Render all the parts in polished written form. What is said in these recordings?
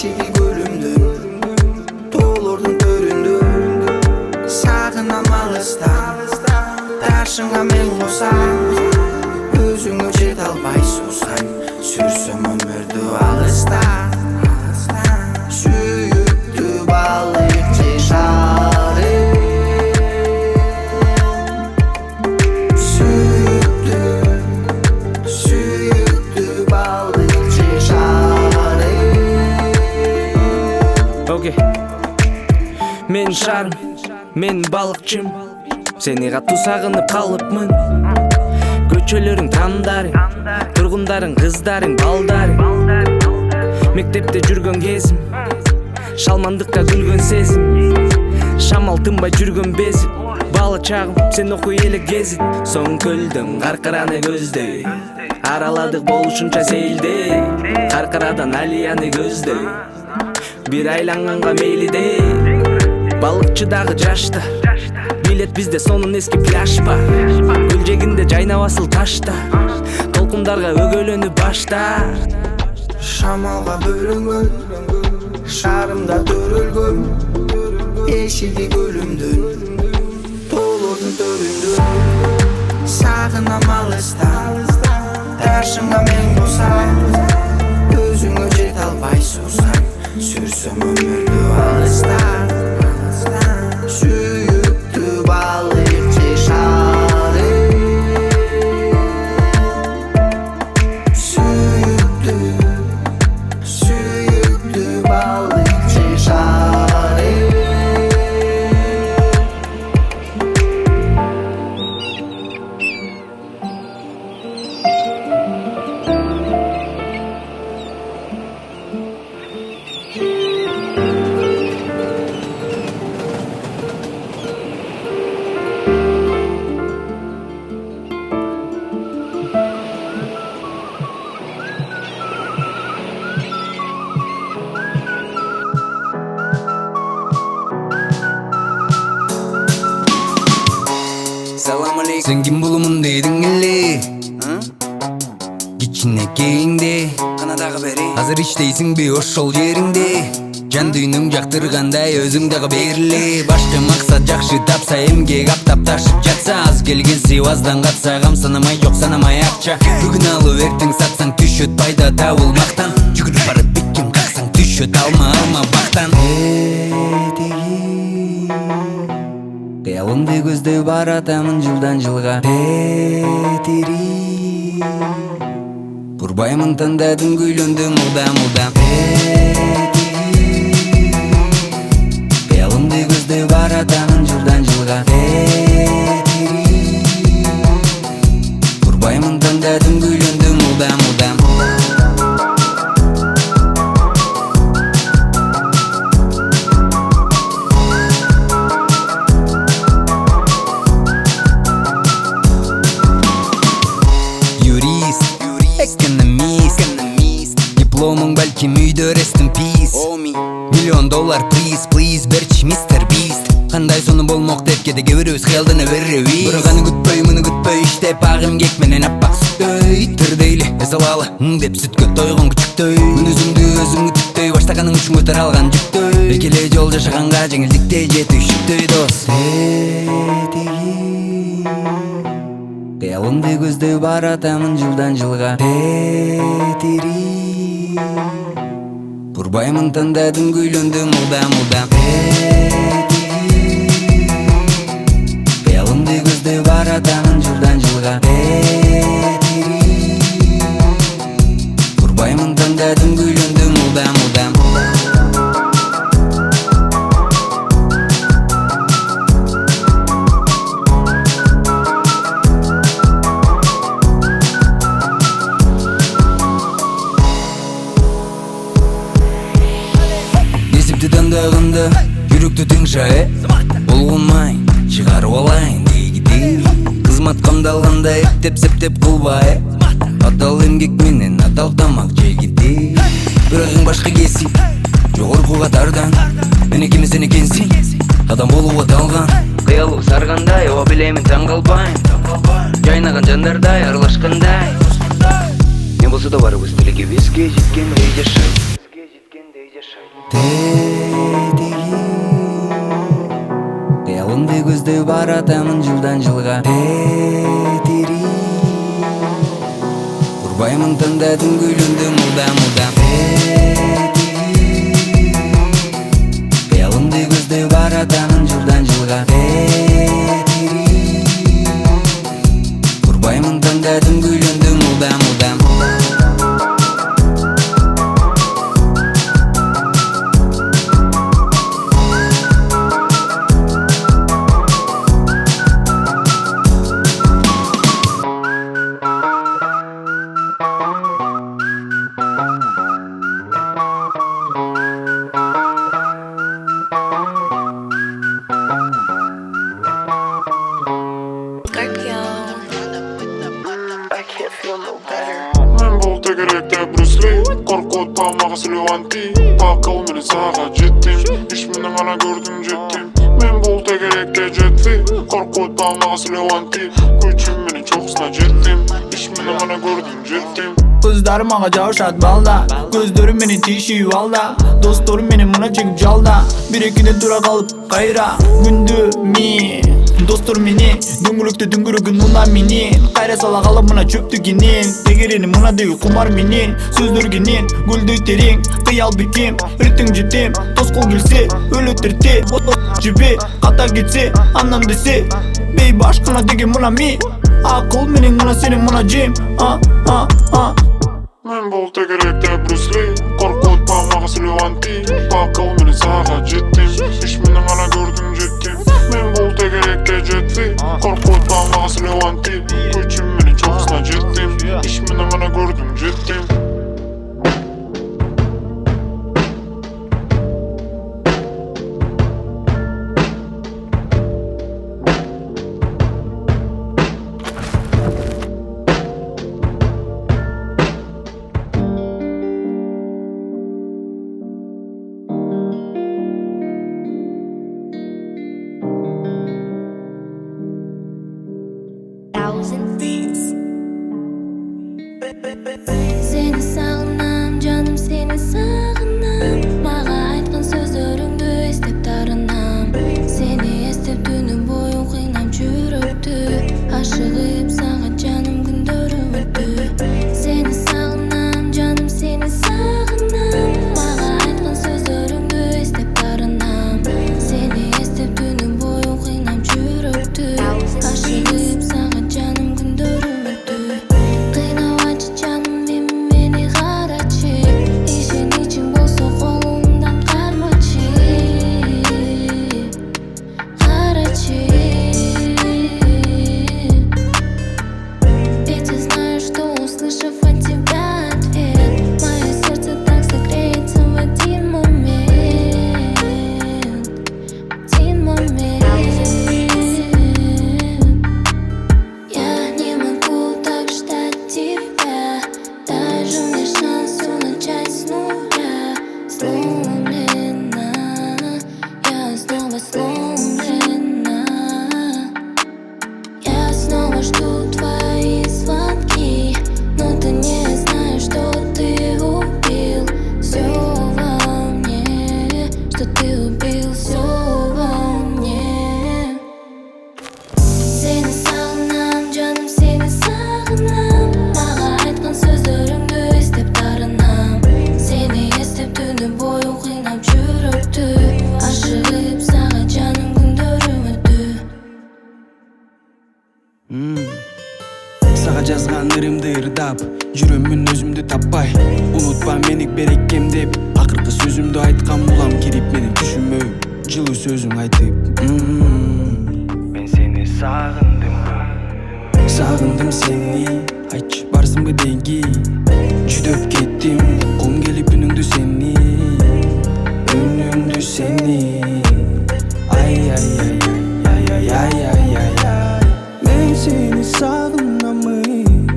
Eşigi gülümdün, toğlordun töründün. Sağınam alıstan, karşına men olsam. Özüңө jete alбай сурсаң, сүрсөм өмүрдү алыстан. Сүйүктүү балыкчы шары, сүйүктүү балыкчы шары. Окей, мен шарым, мен балыкчым, сени катуу сагынып калыпмын. Көчөлөрүң тандары, тургундарың кыздарың балдары. Мектепте жүргөн кезим, шалмандыкка күлгөн сезим. Шамал тынбай жүргөн безип, бала чагым сен окуй эле кезип. Соң көлдөм каркараны көздөй, араладык болушунча сейилдей. Каркарадан алияны көздөй, бир айланганга мейлидей. Балыкчы дагы жашта, билет бизде сонун эски пляж бар. Көл жегинде жайнап асыл ташта, толкундарга өгөлөнүп башта. Шамалга бөлөнгөн, шарымда төрөлгөн. Эшиги көлүмдүн, тоолордун төрүндүн. Сагынам алыстан, каршыңда мен болсам. Өзүңө жете албай сурсаң, сүрсөм өмүрдү алыстан. Сүйүктүү балыкчы шары, сүйүктүү балыкчы шары. Салам алейкум. Сен ким болумун дедиң эле? Кичинекейиңде Канадагы бери. азыр иштейсиңби ошол жериңде? Жан дүйнөң жактыргандай өзүң дагы бериле. Башкы максат жакшы тапса, эмгек аптап ташып жатса. Аз келген сыйбаздан катса, кам санамай жок санамай акча. Бүгүн алып эртең сатсаң түшөт пайда табылмактан. Жүгүрүп барып бекем каксаң түшөт алма бактан. Кыялымды көздөй баратамын жылдан жылга. Тетири Бурбаймын тандадым, күйлөндүм мылдам. Кыялымды көздөй баратамын жылдан жылга. Тетири Бурбаймын тандадым, күйлөндүм мылдам. Экономист, дипломың балким үйдө, rest in peace. $1 миллион приз, please берчи мистер Бист. Кандай сону болмок деп кеде кебиребиз, кыялдана беребиз. Бирок аны күтпөй, муну күтпөй, иштеп ак эмгек менен аппак сүттөй. Тирдейли эс алалы, деп сүткө тойгон күчүктөй. Мүнөзүңдү өзүңү түттөй, баштаганың үчүн көтөр алган жүктөй. Экеле жол жашаганга жеңилдикте жетишиктөй дос. Кыялымды көздөй баратамын жылдан жылга. Тетири Бурбаймын тандадым, күйлөндүм мылдам. Кыялымды көздөй баратамын жылдан жылга. Тетири Бурбаймын тандадым, күйлөндүм мылдам. Тандагында жүрөктү тыңша, болгонмай чыгарып алайын дегиди. Кызмат камдалганда эптеп-септеп кылбай, адал эмгек менен адал тамак жегиди. Бирок эң башка кесип жогорку катардан менекими сен экенсиң, адам болуп аталган. Кыялуу саргандай, оба билемин таң калбайм. Жайнаган жандардай аралашкандай. Не болсо да барыбыз тилегибизге жеткендей жашайбыз. Кыялыңды көздөй баратамын жылдан жылга тетири Урбаймын тандадым күйлүмдү мулдам Кыялыңды көздөй баратамын жылдан жылга тетири Урбаймын тандадым күйлүмдү мулдам Мен бул тегеректе Брюс Ли Коркутпа мага Сильванти Акыл менен сага жеттим Иш менен гана көрдүм жеттим Мен бул тегеректе жетти Коркутпа мага Сильванти Күчүм менен чокусуна жеттим Иш менен гана көрдүм жеттим Kızlar mağa cavşat balda Gözlerim beni tişiyor alda Dostlarım benim mına çekip calda Bir ikide dura kalıp kayra Gündü mi Dostlarım beni Düngülükte düngürükün undan mini Kayra sala kalıp mına çöptü ginin Tegerini mına değil kumar minin Sözdür ginin Güldü terin Kıyal bitim Ritim citim Toz kol gülse Ölütürti Cibi Kata gitse Anlam dese Bey başkına degi mına mi Akıl menin mına senin mına cim Мен бул тегеректе Брюс Ли Коркутпа мага Сильванти Акыл менен сага жеттим Иш менен гана көрдүм жеттим Мен бул тегеректе жетти Коркутпа мага Сильванти Күчүм менен чокусуна жеттим Иш менен гана көрдүм жеттим Seni sağınam canım seni sağınam Mağa aytkan sözlörüңдү эстеп тарынам Seni эстеп түнү бою кыйнам жүрөктү Ашыгып сага жаным күндөрүм өттү Seni sağınam canım seni sağınam Mağa aytkan sözlörүңдү эстеп тарынам Seni эстеп түнү бою кыйнам жүрөктү Ашыгып сага жаным күндөрүм өттү Сага жазган ырымды ырдап жүрөмүн өзүмдү таппай Унутпа мени берекем деп акыркы сөзүмдү айткан булам кирип менин түшүмө жылуу сөзүң айтып Мен сени сагындым сени айтчы барсыңбы дейги жүдөп кеттим кум келип үнүңдү сени ай мен сени сагынамын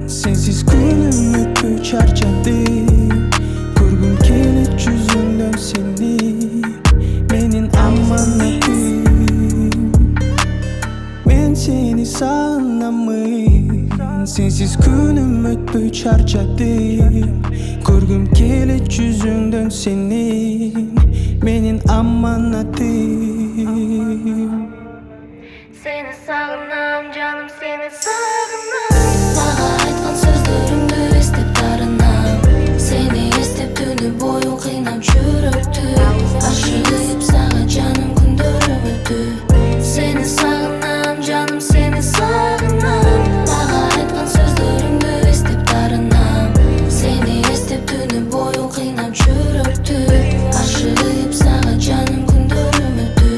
сенсиз күнүм өтпөй чарчадым көргүм келет жүзүңдөн сени менин аманатым мен сени сагынамын Sensiz günüm ötpöy çarçadım. Көрgüm келет жүзүңдөн сенин, менин аманатым. Seni sağınam canım, seni sağınam. Maga aytkan sözlөрүңдү эстеп тарынам. Seni эстеп түнү бою кыйнап жүрөктү. Ашыгып сага жаным күндөрүм өттү. Seni sağınam canım, seni sağınam. Maga aytkan sözlөрүңдү эстеп тарынам. Seni эстеп түнү бою кыйнап жүрөктү. Ашыгып сага жаным күндөрүм өттү.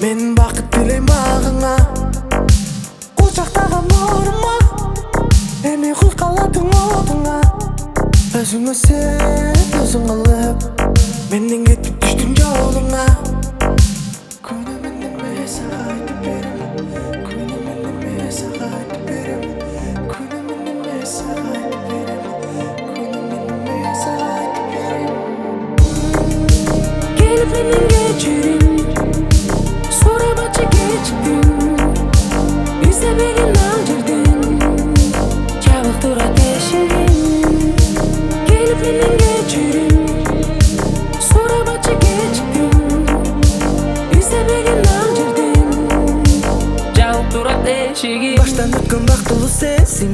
Мен бақыт тілейм бағыңа, құшақтаған нұрыма, эми құйқаладың отыңа. Өзіңе сен, өзің алып, менден кетіп түштің жолыңа. Күнімін неме саға айтып берем, күнімін неме саға айтып берем, күнімін неме саға айтып берем, күнімін неме саға айтып берем. Gelip benim geçirim, sonra bahçe geçtim. Bizde benim nalcırdım, çabuk dur ateşim. Gelip benim geçirim, sonra bahçe geçtim. Bizde benim nalcırdım, çabuk dur ateşim. Baştan ötken бактылуу сенсиң,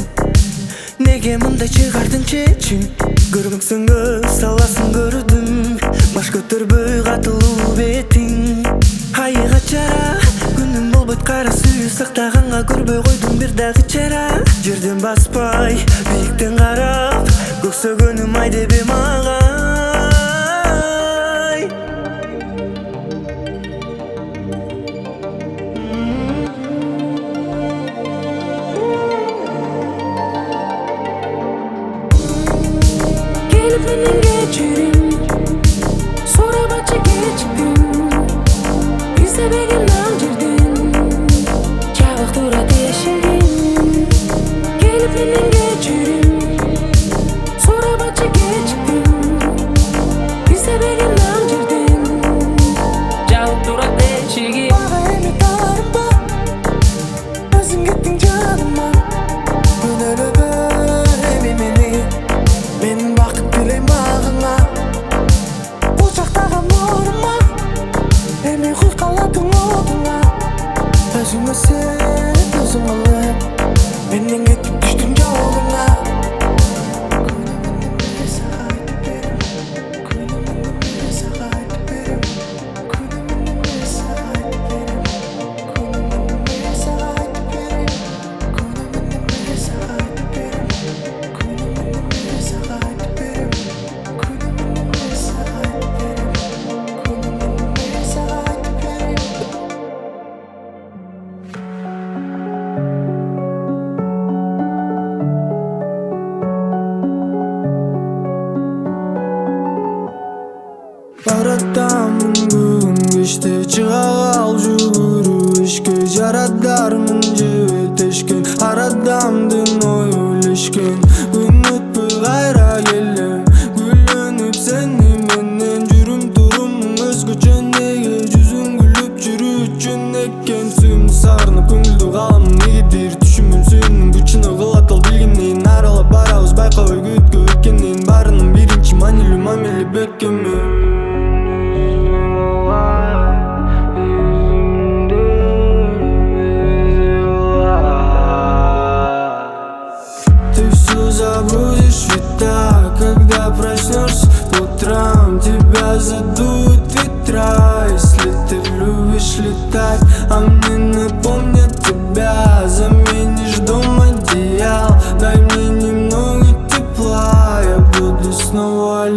неге мындай чыгардың чечим? Көрмөксүң көз саласын көрдүм, баш көтөрбөй катылуу бетиң. Айыга чара, күнүм болбойт кара сүйүү сактаганга көрбөй койдум бир дагы чара. Жерден баспай, бийиктен карап, көксөгөнүм ай дебе мага. Gelip benim geçirim, sonra bahçe geçtim. Bizde benim nalcırdım, çabuk dur ateşim. Gelip benim geçirim, sonra bahçe geçtim. Bizde benim nalcırdım, çabuk dur ateşim. Бага эми тарымба, өзүң кеттиң жаныма. Күнөөлөгөр эми мени, мен бакыт тилейм багыңа. Кучактаган нурыма, эми куйкаладың отуңа. Өзүңө сен, өзүң алып, менден кетип түштүң жолуңа. Күнүмүн неме сага айтып берем, күнүмүн неме сага айтып берем, күнүмүн неме сага айтып берем, күнүмүн неме сага айтып берем, күнүмүн неме сага айтып берем, күнүмүн неме сага айтып берем, күнүмүн неме сага айтып берем, күнүмүн неме сага айтып берем. Баратамын бүгін кеште, чыга кал жүгүрүшкө. Жарадармын жетешкен, арадамдын ою илешкен. Күн өтпөй кайра келе, гүлөнүп сени менен. Жүрүм турумуң өзгөчө, неге жүзүң күлүп жүрүүчүн экенсиң. Сагынып көңүлдү каламын, негедир түшүмүм сүйүүнүн күчүнө кылат ал билгендейин. Аралап барабыз байкабай күткө өткөндөн, баарынын биринчи маанилүү мамиле беккенми. Ты все забудешь ведь так, когда проснешься по утрам. Тебя задуют ветра, если ты любишь летать. А мне напомнят тебя, заменишь дом одеял.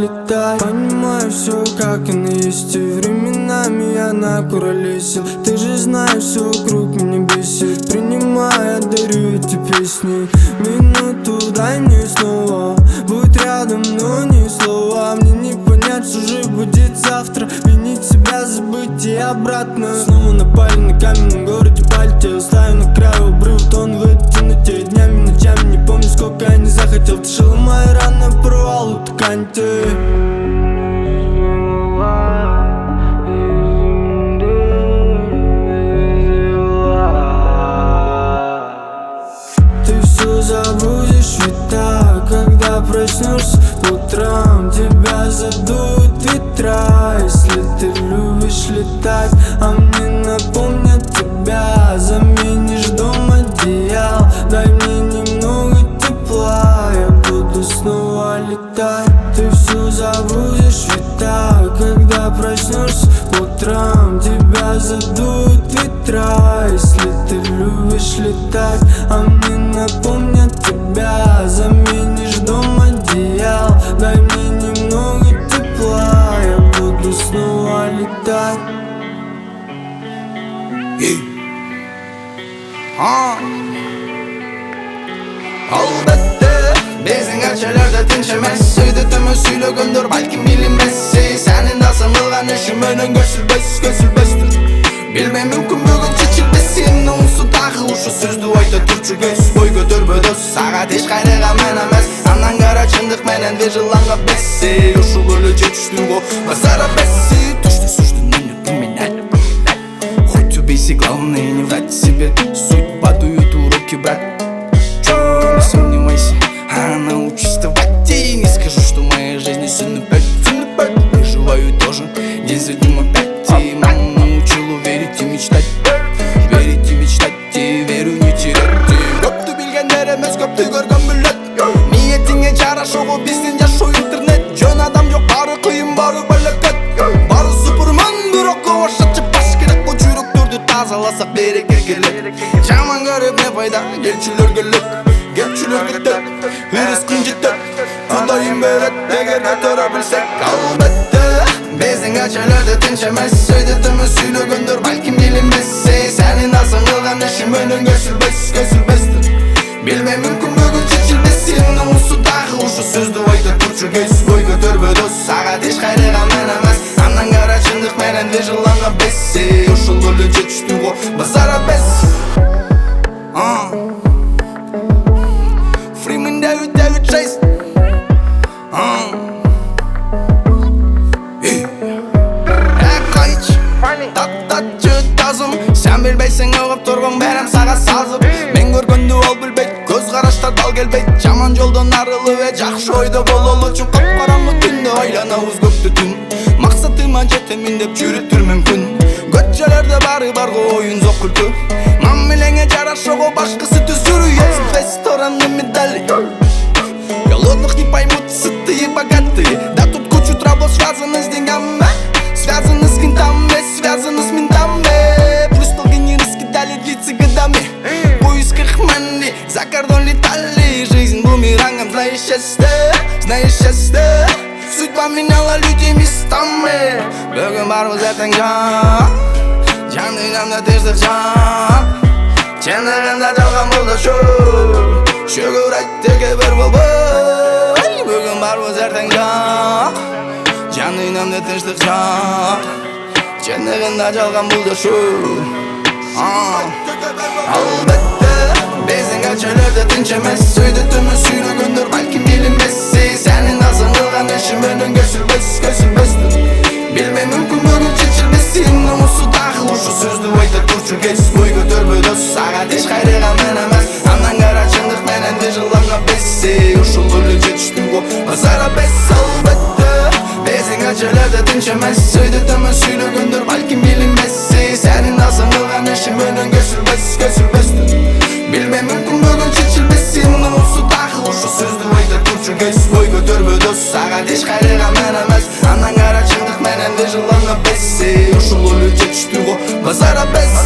улетай. Понимаю все, как оно есть, и временами она куролесит. Ты же знаешь, все вокруг меня бесит. Принимая, дарю эти песни. Минуту дай мне снова, будь рядом, но ни слова. Мне не понять, что же будет завтра. Винить себя, забыть и обратно. Снова напали на каменном городе Балтия. Стою на краю обрыва, тон в этой темноте. Днями, ночами, не помню, сколько я не захотел. Ты шила мои раны, порвал ткань ты. Ты все забудешь ведь так, когда проснешься утром. Тебя задуют ветра, если ты любишь летать. А мне напомнят тебя, заменишь дом одеял. Дай мне немного тепла, я буду снова летать. Ты все забудешь ведь так, когда проснешься утром. Тебя задуют ветра, если ты любишь летать. А мне напомнят тебя, заменишь дом одеял. Дай мне немного тепла, я буду снова летать. Albatta bizning archalarda tinch emas. Suyditimni suylagandir balkim bilinmas. Sening dasın qilgan ishim mening go'silbasdir. Bilmem mumkin bugun chechilmas. Sening unsu tag'i o'sha so'zni ayta turchi ko'z. Bo'y ko'tarmadi sagat hech qayerga men emas. Andan qara chindiq menen vejilanga bessi. O'sha bo'lib jetishdim go masara bessi. Tushdi sushdi meni criminal. Хоть убейся, главное не врать себе. Судьба дует уроки, брат. Не сомневайся, она учится в воде. Не скажу, что в моей жизни сильно пять. Выживаю тоже, день за днем опять. И мама научила верить и мечтать. Верить и мечтать, и веру не терять. Көпті білгендер емес, көпті көрген білет. Ниетіңе жарашуғы бізден жашу интернет. Жөн адам жоқ, бары қиын, бары бәлекет. Бары супермен, бирок ошатчы баш керек. Бұл жүректерді тазаласақ береке келет. Жаман көріп не пайда, келчілер келет. Geçilir gittik, rızkın ciddet. Kudayım beret, eğer götürebilsek. Elbette bizning archalarda tinch emas. Suyditimni suylagandir balkim bilinmas. Sening nasıl qilgan ishim mening go'silbasdir. Bilmem mumkin bugun chechilmas. Sening unsu tag'i o'sha so'zni ayta turchi ko'z. Bo'y ko'tarmadi sagat hech qayerga men emas. Andan qara chindiq menen vejilanga bessi. O'sha bo'lib jetishdi go bazara bessi. Freeman David Chase. Kayç tattatçı tazım. Sen bilbeysen ağıp turgun berem sağa sazıp. Men görgöndü ol bilbeyt, göz qarashta dal gelbeyt. Jaman joldan arılı ve жақшы oyda bolol üçün. Qapqaranlı tünde aylanabız көкті түн. Maqsatıma jetemin dep жүрөтүр мүмкүн. Көчелерде бары барғы oyun зок күлкү. Мамилеңе жарашығы башқысы түзүрү. Есть ресторанный медали. Голодных не поймут сытые богатые. Да тут кучу трабл связаны с деньгами. Связаны с кентами, связаны с ментами. Плюс долги раскидали длится годами. В поисках мани, за кордон летали. Жизнь бумерангом, знаешь счастье. Судьба меняла людей местами. Бүгін бармыз ертең жан. Жан дүйнөмдө тынчтык жан. Чындыгында жалган болду шүгүр айттык бир болбой. Бүгүн барбыз ертең жок. Жан дүйнөмдө тынчтык жок. Чындыгында жалган болду Albatta bizning archalarda tinch emas. Suyditimni suylagandir balkim bilinmas. Sening nasıl qilgan ishim mening go'silbasdir. Bilmem mumkin bugun chechilmas. Sening unsu tag'i o'sha so'zni ayta turchi ko'z. Bo'y ko'tarmadi sagat hech qayerga men emas. Andan qara chindiq menen vejilanga bessi. O'sha bo'lib jetishdi go bazara bessi. Albatta bizning archalarda tinch emas. Suyditimni suylagandir balkim bilinmas. Sening nasıl qilgan ishim mening go'silbasdir. Bilmem mumkin bugun chechilmas. Sening unsu tag'i o'sha so'zni ayta turchi ko'z. Bo'y ko'tarmadi sagat hech qayerga men emas. Andan qara chindiq menen vejilanga bessi. O'sha bo'lib jetishdi go bazara bessi.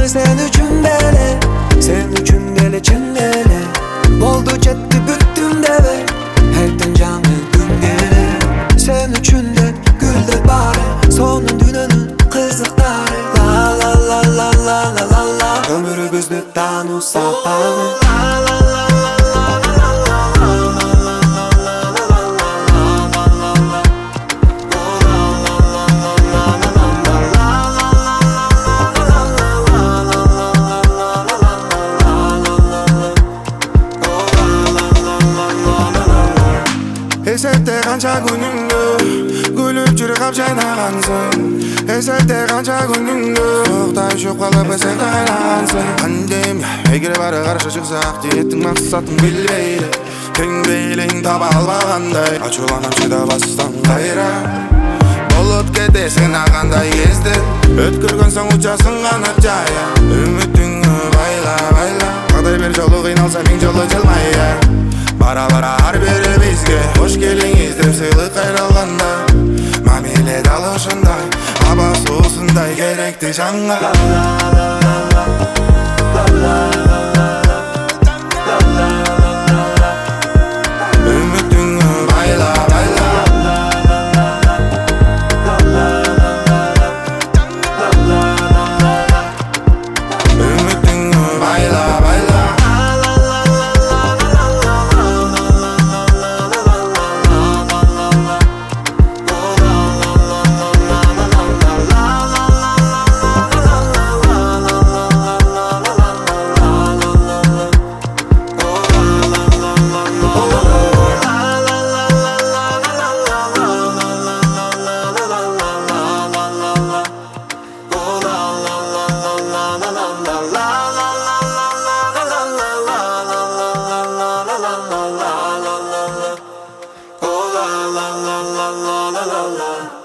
sen üçün dele, sen üçün dele çen dele. Boldu jetti büttüm deve, herden canı gün gele. Sen üçün de güldür bari, sonun dününün kızıkları. La la la la la la la la, ömrümüzü tanısak bana. Esette kança gününgdü, gülüp жүрүп kapşaynagansın. Esette kança gününgdü, oktayışıp kalıp esette kaynagansın. Pandemiya, egere bari karşı çıksak diyetin maksatın bilbeyli. Teң beйлең таба албагандай, ачууланам чыда бассам кайра. Болуп кетесиң агандай кезде, өткөргөн соң учасың канат жая. Үмүтүңү байла байла, кадай бир жолу кыйналса миң жолу жылмая. Бара бара ар бири бизге кош келиңиз деп сыйлык кайралганда, мамиле далышындай, аба суусундай керекти жанга. Үмүтүңү байла байла, үмүтүңү байла байла. la la la la la